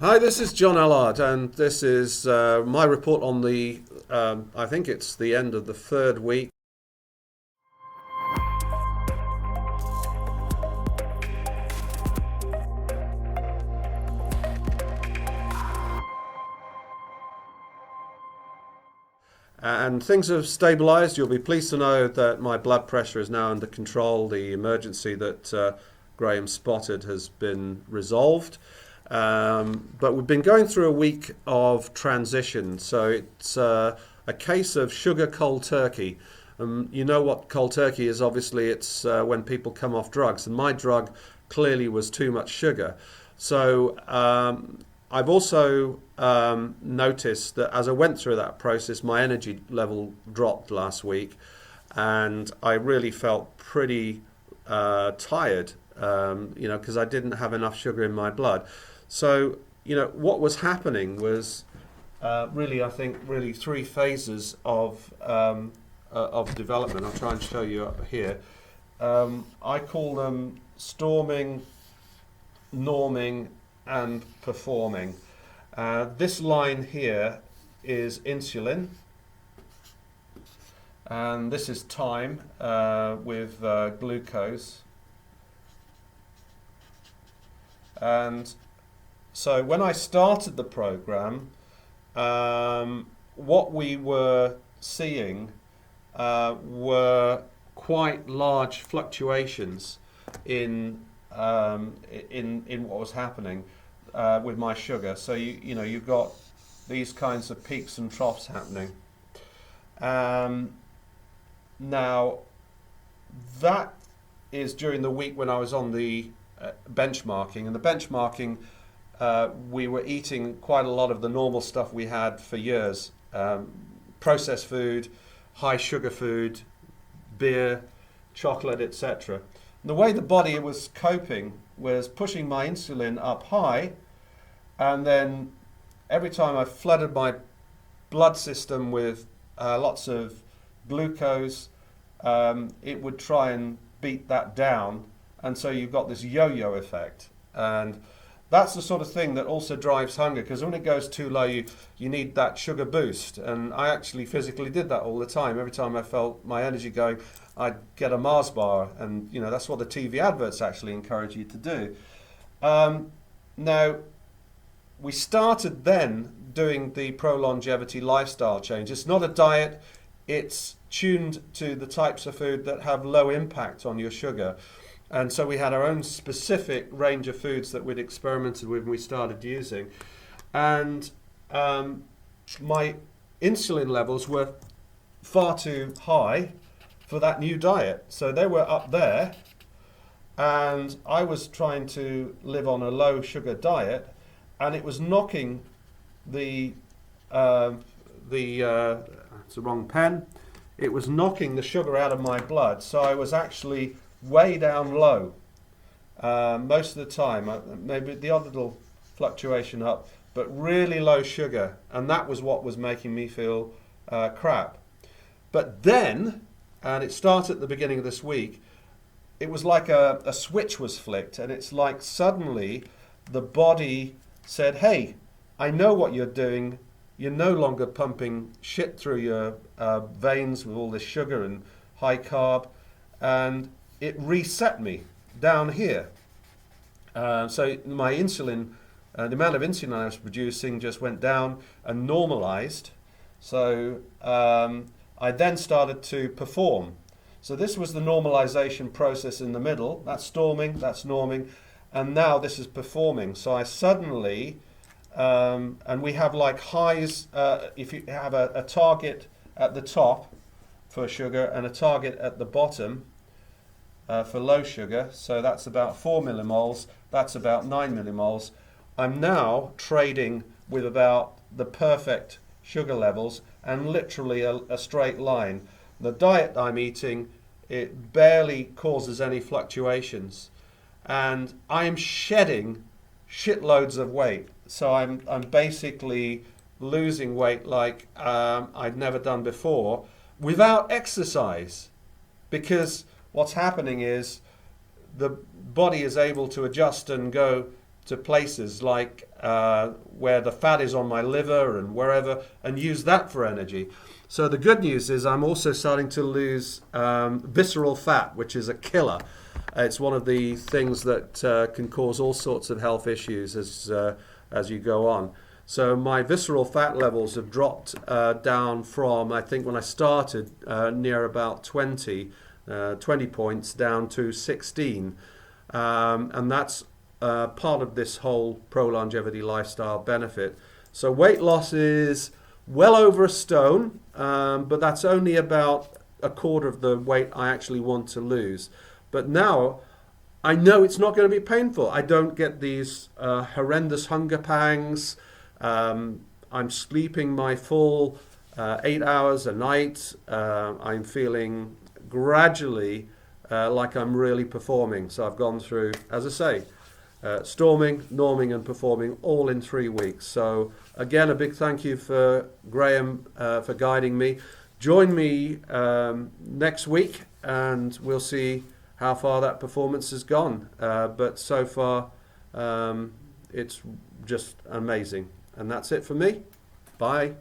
Hi, this is John Allard, and this is my report on I think it's the end of the third week. And things have stabilized. You'll be pleased to know that my blood pressure is now under control. The emergency that Graham spotted has been resolved. But we've been going through a week of transition, so it's a case of sugar cold turkey. You know what cold turkey is, obviously. It's when people come off drugs, and my drug clearly was too much sugar. So I've also noticed that as I went through that process, my energy level dropped last week, and I really felt pretty tired, because I didn't have enough sugar in my blood. So, what was happening was I think, three phases of development. I'll try and show you up here. I call them storming, norming, and performing. This line here is insulin, and this is time with glucose. And so when I started the program, what we were seeing were quite large fluctuations in what was happening with my sugar. So you've got these kinds of peaks and troughs happening. Now that is during the week when I was on the benchmarking, and the benchmarking, we were eating quite a lot of the normal stuff we had for years. Processed food, high sugar food, beer, chocolate, etc. The way the body was coping was pushing my insulin up high, and then every time I flooded my blood system with lots of glucose, it would try and beat that down, and so you've got this yo-yo effect. And that's the sort of thing that also drives hunger, because when it goes too low, you need that sugar boost. And I actually physically did that all the time. Every time I felt my energy going, I'd get a Mars bar, and that's what the TV adverts actually encourage you to do. Now, we started then doing the Prolongevity lifestyle change. It's not a diet, it's tuned to the types of food that have low impact on your sugar. And so we had our own specific range of foods that we'd experimented with and we started using. And my insulin levels were far too high for that new diet. So they were up there, and I was trying to live on a low sugar diet, and it was knocking it's the wrong pen. It was knocking the sugar out of my blood. So I was actually way down low most of the time, maybe the odd little fluctuation up, but really low sugar, and that was what was making me feel crap. But then, and it started at the beginning of this week, it was like a switch was flicked, and it's like suddenly the body said, hey, I know what you're doing. You're no longer pumping shit through your veins with all this sugar and high carb, and it reset me down here. So my insulin, the amount of insulin I was producing just went down and normalized. So I then started to perform. So this was the normalization process in the middle. That's storming, that's norming, and now this is performing. So I suddenly, and we have like highs, if you have a target at the top for sugar and a target at the bottom, for low sugar, so that's about 4 millimoles, that's about 9 millimoles. I'm now trading with about the perfect sugar levels and literally a straight line. The diet I'm eating, it barely causes any fluctuations, and I am shedding shitloads of weight. So I'm basically losing weight like I'd never done before without exercise, because what's happening is the body is able to adjust and go, to places like where the fat is on my liver and wherever, and use that for energy. So the good news is I'm also starting to lose visceral fat, which is a killer. It's one of the things that can cause all sorts of health issues as you go on. So my visceral fat levels have dropped down from, I think when I started, near about 20 points down to 16. And that's part of this whole pro-longevity lifestyle benefit. So weight loss is well over a stone, but that's only about a quarter of the weight I actually want to lose. But now I know it's not going to be painful. I don't get these horrendous hunger pangs. I'm sleeping my full 8 hours a night. I'm feeling gradually like I'm really performing. So I've gone through, as I say, storming, norming and performing all in 3 weeks. So again, a big thank you for Graham for guiding me. Join me next week and we'll see how far that performance has gone. But so far, it's just amazing. And that's it for me. Bye.